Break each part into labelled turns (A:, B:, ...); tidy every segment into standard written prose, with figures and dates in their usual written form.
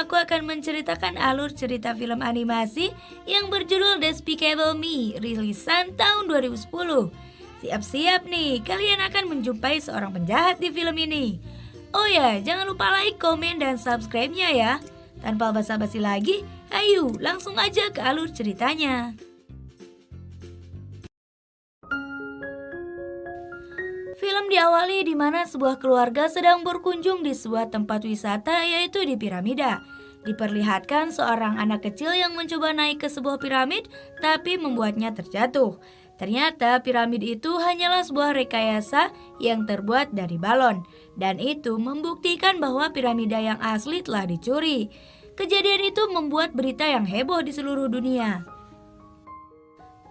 A: aku akan menceritakan alur cerita film animasi yang berjudul Despicable Me, rilisan tahun 2010. Siap-siap nih, kalian akan menjumpai seorang penjahat di film ini. Oh ya, jangan lupa like, komen, dan subscribe-nya ya. Tanpa basa-basi lagi, ayo langsung aja ke alur ceritanya. Film diawali di mana sebuah keluarga sedang berkunjung di sebuah tempat wisata, yaitu di piramida. Diperlihatkan seorang anak kecil yang mencoba naik ke sebuah piramid tapi membuatnya terjatuh. Ternyata piramid itu hanyalah sebuah rekayasa yang terbuat dari balon, dan itu membuktikan bahwa piramida yang asli telah dicuri. Kejadian itu membuat berita yang heboh di seluruh dunia.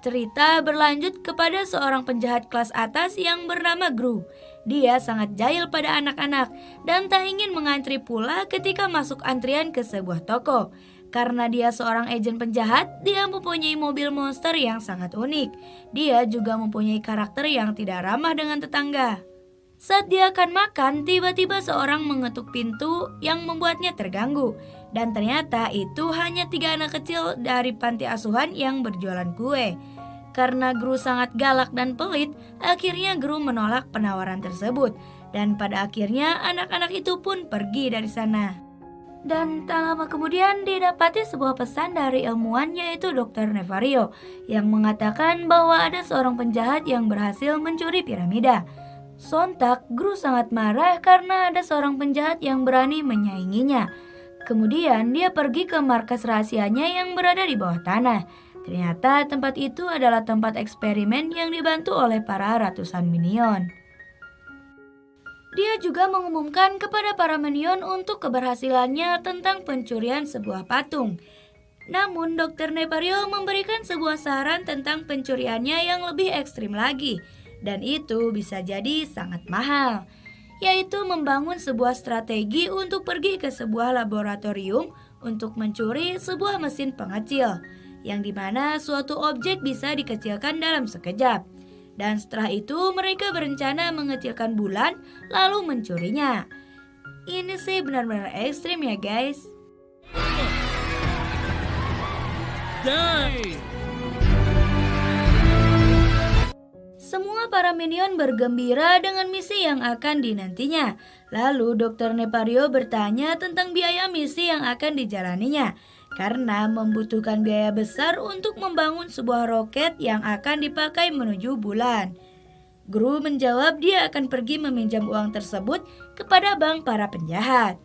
A: Cerita berlanjut kepada seorang penjahat kelas atas yang bernama Gru. Dia sangat jahil pada anak-anak dan tak ingin mengantri pula ketika masuk antrian ke sebuah toko. Karena dia seorang agen penjahat, dia mempunyai mobil monster yang sangat unik. Dia juga mempunyai karakter yang tidak ramah dengan tetangga. Saat dia akan makan, tiba-tiba seorang mengetuk pintu yang membuatnya terganggu. Dan ternyata itu hanya 3 anak kecil dari panti asuhan yang berjualan kue. Karena Gru sangat galak dan pelit, akhirnya Gru menolak penawaran tersebut. Dan pada akhirnya anak-anak itu pun pergi dari sana. Dan tak lama kemudian didapati sebuah pesan dari ilmuwan, yaitu Dr. Nefario, yang mengatakan bahwa ada seorang penjahat yang berhasil mencuri piramida. Sontak, Gru sangat marah karena ada seorang penjahat yang berani menyainginya. Kemudian dia pergi ke markas rahasianya yang berada di bawah tanah. Ternyata tempat itu adalah tempat eksperimen yang dibantu oleh para ratusan minion. Dia juga mengumumkan kepada para minion untuk keberhasilannya tentang pencurian sebuah patung. Namun Dr. Nefario memberikan sebuah saran tentang pencuriannya yang lebih ekstrim lagi. Dan itu bisa jadi sangat mahal, yaitu membangun sebuah strategi untuk pergi ke sebuah laboratorium untuk mencuri sebuah mesin pengecil, yang dimana suatu objek bisa dikecilkan dalam sekejap. Dan setelah itu mereka berencana mengecilkan bulan lalu mencurinya. Ini sih benar-benar ekstrim ya guys. Semua para minion bergembira dengan misi yang akan dinantinya. Lalu Dr. Nefario bertanya tentang biaya misi yang akan dijalaninya, karena membutuhkan biaya besar untuk membangun sebuah roket yang akan dipakai menuju bulan. Gru menjawab dia akan pergi meminjam uang tersebut kepada bank para penjahat.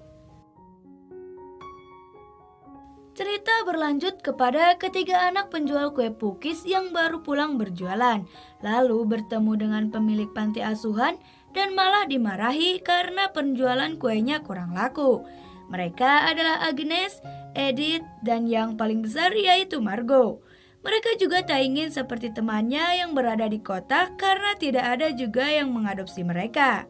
A: Cerita berlanjut kepada ketiga anak penjual kue pukis yang baru pulang berjualan, lalu bertemu dengan pemilik panti asuhan dan malah dimarahi karena penjualan kuenya kurang laku. Mereka adalah Agnes, Edith, dan yang paling besar yaitu Margot. Mereka juga tak ingin seperti temannya yang berada di kota karena tidak ada juga yang mengadopsi mereka.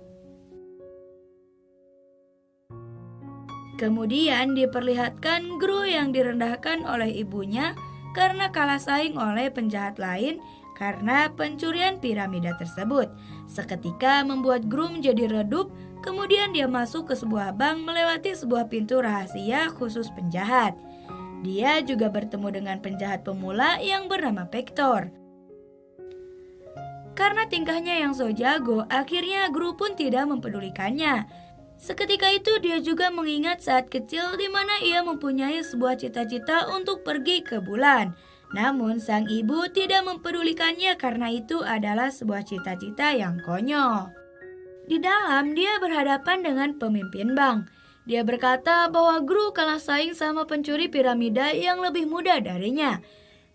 A: Kemudian diperlihatkan Gru yang direndahkan oleh ibunya karena kalah saing oleh penjahat lain karena pencurian piramida tersebut. Seketika membuat Gru menjadi redup, kemudian dia masuk ke sebuah bank melewati sebuah pintu rahasia khusus penjahat. Dia juga bertemu dengan penjahat pemula yang bernama Pektor. Karena tingkahnya yang so jago, akhirnya Gru pun tidak mempedulikannya. Seketika itu dia juga mengingat saat kecil di mana ia mempunyai sebuah cita-cita untuk pergi ke bulan. Namun sang ibu tidak mempedulikannya karena itu adalah sebuah cita-cita yang konyol. Di dalam dia berhadapan dengan pemimpin bank. Dia berkata bahwa Gru kalah saing sama pencuri piramida yang lebih muda darinya.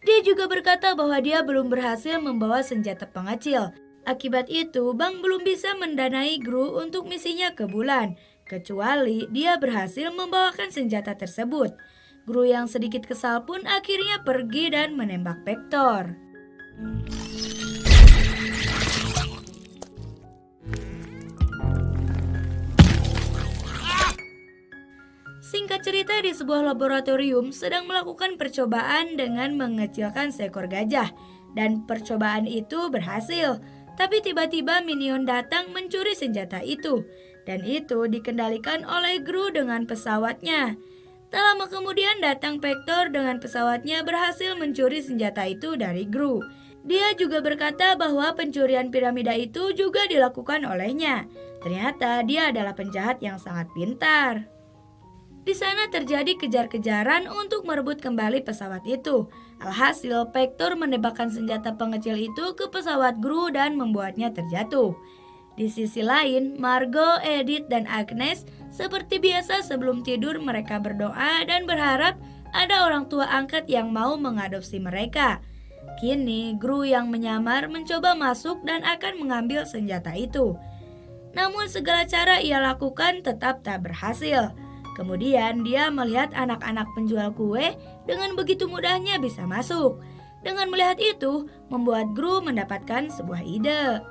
A: Dia juga berkata bahwa dia belum berhasil membawa senjata pengecil. Akibat itu, bank belum bisa mendanai Gru untuk misinya ke bulan, kecuali dia berhasil membawakan senjata tersebut. Gru yang sedikit kesal pun akhirnya pergi dan menembak Pektor. Singkat cerita, di sebuah laboratorium sedang melakukan percobaan dengan mengecilkan seekor gajah. Dan percobaan itu berhasil. Tapi tiba-tiba minion datang mencuri senjata itu. Dan itu dikendalikan oleh Gru dengan pesawatnya. Tak lama kemudian datang Vector dengan pesawatnya berhasil mencuri senjata itu dari Gru. Dia juga berkata bahwa pencurian piramida itu juga dilakukan olehnya. Ternyata dia adalah penjahat yang sangat pintar. Di sana terjadi kejar-kejaran untuk merebut kembali pesawat itu. Alhasil, Vector menembakkan senjata pengecil itu ke pesawat Gru dan membuatnya terjatuh. Di sisi lain, Margot, Edith, dan Agnes seperti biasa sebelum tidur mereka berdoa dan berharap ada orang tua angkat yang mau mengadopsi mereka. Kini, Gru yang menyamar mencoba masuk dan akan mengambil senjata itu. Namun segala cara ia lakukan tetap tak berhasil. Kemudian dia melihat anak-anak penjual kue dengan begitu mudahnya bisa masuk. Dengan melihat itu, membuat Gru mendapatkan sebuah ide.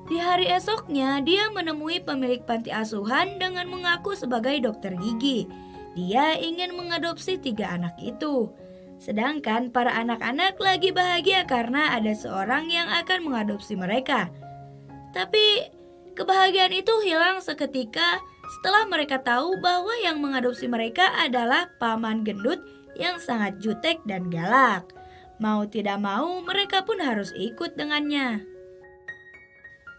A: Di hari esoknya, dia menemui pemilik panti asuhan dengan mengaku sebagai dokter gigi. Dia ingin mengadopsi 3 anak itu. Sedangkan para anak-anak lagi bahagia karena ada seorang yang akan mengadopsi mereka. Tapi kebahagiaan itu hilang seketika setelah mereka tahu bahwa yang mengadopsi mereka adalah paman gendut yang sangat jutek dan galak. Mau tidak mau, mereka pun harus ikut dengannya.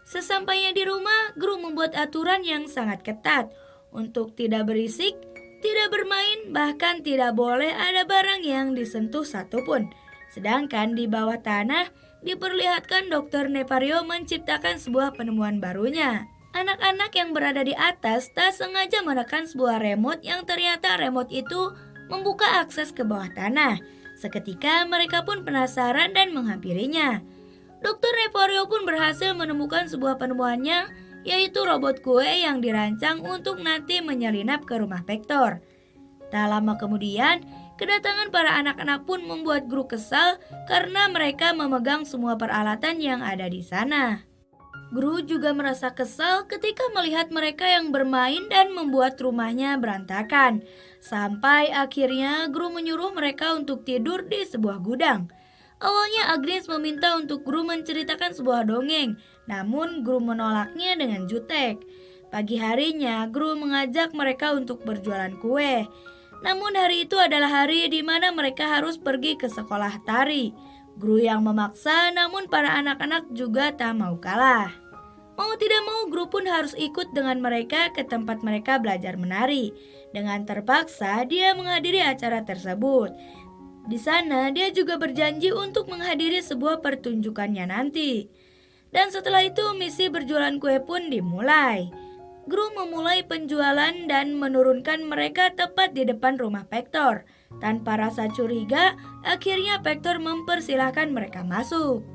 A: Sesampainya di rumah, Gru membuat aturan yang sangat ketat untuk tidak berisik, tidak bermain, bahkan tidak boleh ada barang yang disentuh satupun. Sedangkan di bawah tanah, diperlihatkan Dr. Nefario menciptakan sebuah penemuan barunya. Anak-anak yang berada di atas tak sengaja menekan sebuah remote yang ternyata remote itu membuka akses ke bawah tanah. Seketika mereka pun penasaran dan menghampirinya. Dr. Nefario pun berhasil menemukan sebuah penemuannya, yaitu robot kue yang dirancang untuk nanti menyelinap ke rumah Vector. Tak lama kemudian, kedatangan para anak-anak pun membuat Gru kesal karena mereka memegang semua peralatan yang ada di sana. Gru juga merasa kesal ketika melihat mereka yang bermain dan membuat rumahnya berantakan. Sampai akhirnya Gru menyuruh mereka untuk tidur di sebuah gudang. Awalnya Agnes meminta untuk Gru menceritakan sebuah dongeng, namun Gru menolaknya dengan jutek. Pagi harinya, Gru mengajak mereka untuk berjualan kue. Namun hari itu adalah hari di mana mereka harus pergi ke sekolah tari. Gru yang memaksa, namun para anak-anak juga tak mau kalah. Mau tidak mau, Gru pun harus ikut dengan mereka ke tempat mereka belajar menari. Dengan terpaksa, dia menghadiri acara tersebut. Di sana, dia juga berjanji untuk menghadiri sebuah pertunjukannya nanti. Dan setelah itu, misi berjualan kue pun dimulai. Gru memulai penjualan dan menurunkan mereka tepat di depan rumah Vector. Tanpa rasa curiga, akhirnya Vector mempersilahkan mereka masuk.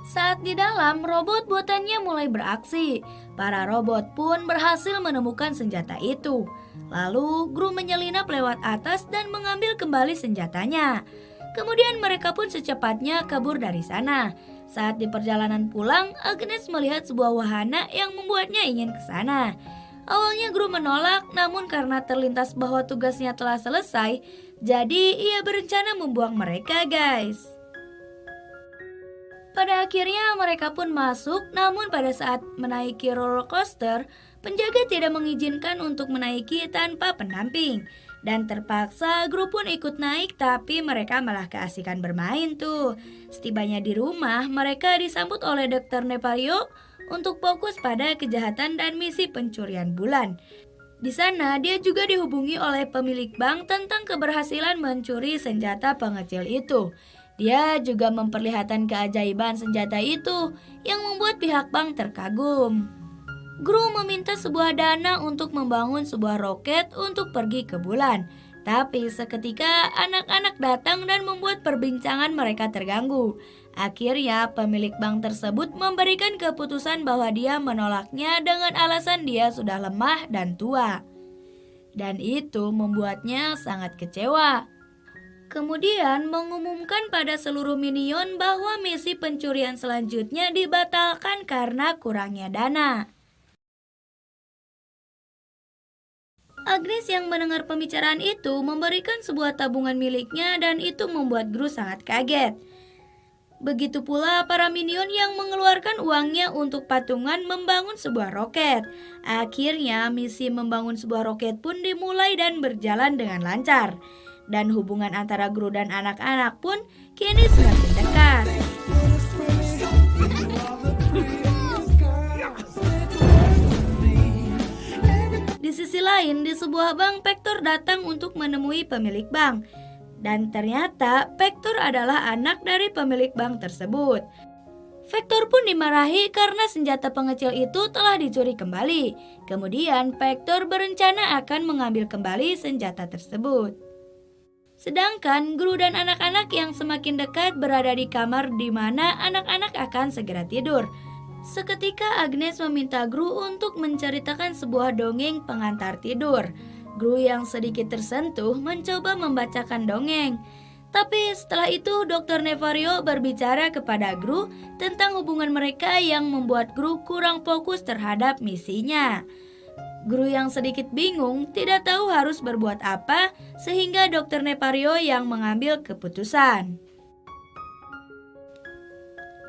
A: Saat di dalam, robot buatannya mulai beraksi. Para robot pun berhasil menemukan senjata itu. Lalu, Gru menyelinap lewat atas dan mengambil kembali senjatanya. Kemudian mereka pun secepatnya kabur dari sana. Saat di perjalanan pulang, Agnes melihat sebuah wahana yang membuatnya ingin ke sana. Awalnya Gru menolak, namun karena terlintas bahwa tugasnya telah selesai, jadi ia berencana membuang mereka, guys. Pada akhirnya mereka pun masuk, namun pada saat menaiki roller coaster, penjaga tidak mengizinkan untuk menaiki tanpa pendamping. Dan terpaksa Gru pun ikut naik, tapi mereka malah keasikan bermain tuh. Setibanya di rumah, mereka disambut oleh Dr. Nefario untuk fokus pada kejahatan dan misi pencurian bulan. Di sana dia juga dihubungi oleh pemilik bank tentang keberhasilan mencuri senjata pengecil itu. Dia juga memperlihatkan keajaiban senjata itu yang membuat pihak bank terkagum. Gru meminta sebuah dana untuk membangun sebuah roket untuk pergi ke bulan. Tapi seketika anak-anak datang dan membuat perbincangan mereka terganggu. Akhirnya pemilik bank tersebut memberikan keputusan bahwa dia menolaknya dengan alasan dia sudah lemah dan tua. Dan itu membuatnya sangat kecewa. Kemudian mengumumkan pada seluruh minion bahwa misi pencurian selanjutnya dibatalkan karena kurangnya dana. Agnes yang mendengar pembicaraan itu memberikan sebuah tabungan miliknya dan itu membuat Gru sangat kaget. Begitu pula para minion yang mengeluarkan uangnya untuk patungan membangun sebuah roket. Akhirnya misi membangun sebuah roket pun dimulai dan berjalan dengan lancar. Dan hubungan antara Gru dan anak-anak pun kini semakin dekat. Di sisi lain, di sebuah bank, Pektor datang untuk menemui pemilik bank. Dan ternyata Pektor adalah anak dari pemilik bank tersebut. Vektor pun dimarahi karena senjata pengecil itu telah dicuri kembali. Kemudian Pektor berencana akan mengambil kembali senjata tersebut. Sedangkan Gru dan anak-anak yang semakin dekat berada di kamar di mana anak-anak akan segera tidur. Seketika Agnes meminta Gru untuk menceritakan sebuah dongeng pengantar tidur. Gru yang sedikit tersentuh mencoba membacakan dongeng. Tapi setelah itu Dr. Nefario berbicara kepada Gru tentang hubungan mereka yang membuat Gru kurang fokus terhadap misinya. Gru yang sedikit bingung tidak tahu harus berbuat apa sehingga Dr. Nefario yang mengambil keputusan.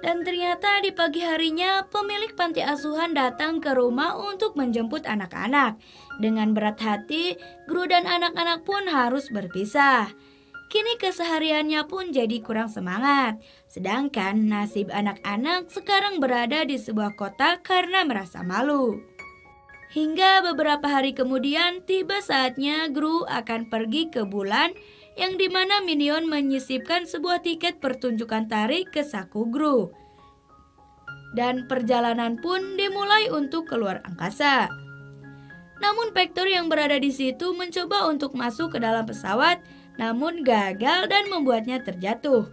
A: Dan ternyata di pagi harinya pemilik panti asuhan datang ke rumah untuk menjemput anak-anak. Dengan berat hati, Gru dan anak-anak pun harus berpisah. Kini kesehariannya pun jadi kurang semangat. Sedangkan nasib anak-anak sekarang berada di sebuah kota karena merasa malu. Hingga beberapa hari kemudian tiba saatnya Gru akan pergi ke bulan yang dimana minion menyisipkan sebuah tiket pertunjukan tari ke saku Gru. Dan perjalanan pun dimulai untuk keluar angkasa. Namun Pektor yang berada di situ mencoba untuk masuk ke dalam pesawat, namun gagal dan membuatnya terjatuh.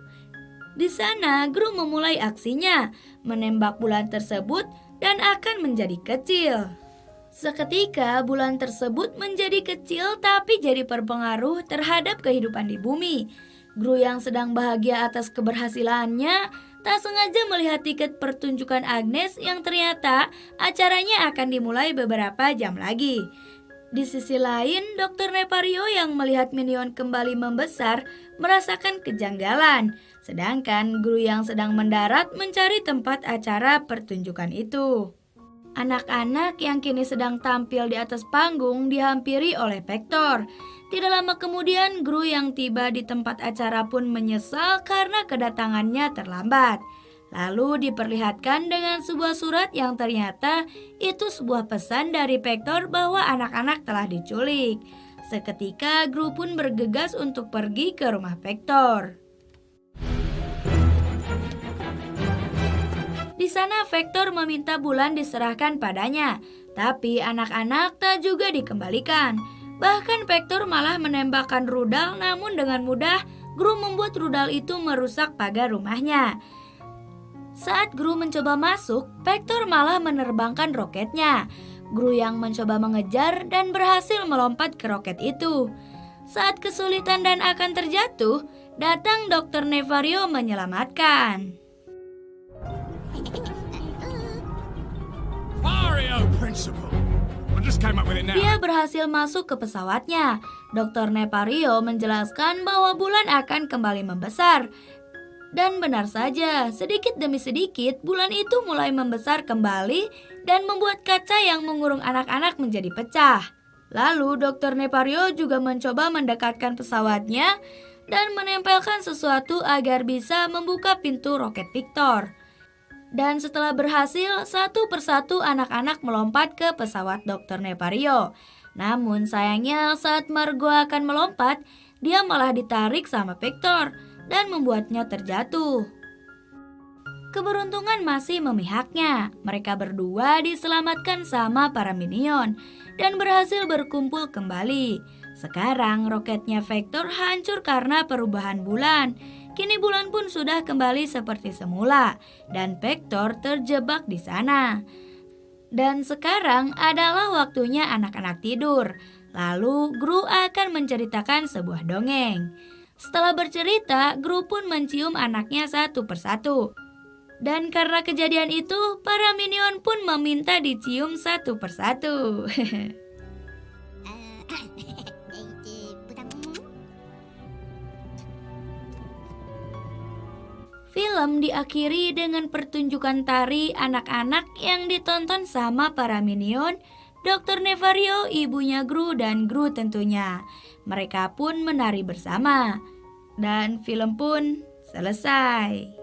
A: Di sana Gru memulai aksinya, menembak bulan tersebut dan akan menjadi kecil. Seketika bulan tersebut menjadi kecil tapi jadi berpengaruh terhadap kehidupan di bumi. Gru yang sedang bahagia atas keberhasilannya tak sengaja melihat tiket pertunjukan Agnes yang ternyata acaranya akan dimulai beberapa jam lagi. Di sisi lain, Dr. Nefario yang melihat minion kembali membesar merasakan kejanggalan. Sedangkan Gru yang sedang mendarat mencari tempat acara pertunjukan itu. Anak-anak yang kini sedang tampil di atas panggung dihampiri oleh Pektor. Tidak lama kemudian Gru yang tiba di tempat acara pun menyesal karena kedatangannya terlambat. Lalu diperlihatkan dengan sebuah surat yang ternyata itu sebuah pesan dari Pektor bahwa anak-anak telah diculik. Seketika Gru pun bergegas untuk pergi ke rumah Pektor. Di sana Vektor meminta bulan diserahkan padanya, tapi anak-anak tak juga dikembalikan. Bahkan Vektor malah menembakkan rudal, namun dengan mudah Gru membuat rudal itu merusak pagar rumahnya. Saat Gru mencoba masuk, Vektor malah menerbangkan roketnya. Gru yang mencoba mengejar dan berhasil melompat ke roket itu. Saat kesulitan dan akan terjatuh, datang Dr. Nefario menyelamatkan. Dia berhasil masuk ke pesawatnya. Dr. Nefario menjelaskan bahwa bulan akan kembali membesar. Dan benar saja, sedikit demi sedikit bulan itu mulai membesar kembali dan membuat kaca yang mengurung anak-anak menjadi pecah. Lalu Dr. Nefario juga mencoba mendekatkan pesawatnya dan menempelkan sesuatu agar bisa membuka pintu roket Victor. Dan setelah berhasil, satu persatu anak-anak melompat ke pesawat Dr. Nefario. Namun sayangnya saat Margo akan melompat, dia malah ditarik sama Victor dan membuatnya terjatuh. Keberuntungan masih memihaknya. Mereka berdua diselamatkan sama para minion dan berhasil berkumpul kembali. Sekarang roketnya Vektor hancur karena perubahan bulan. Kini bulan pun sudah kembali seperti semula dan Vektor terjebak di sana. Dan sekarang adalah waktunya anak-anak tidur. Lalu Gru akan menceritakan sebuah dongeng. Setelah bercerita, Gru pun mencium anaknya satu persatu. Dan karena kejadian itu, para minion pun meminta dicium satu persatu. Film diakhiri dengan pertunjukan tari anak-anak yang ditonton sama para minion, Dr. Nefario, ibunya Gru, dan Gru tentunya. Mereka pun menari bersama. Dan film pun selesai.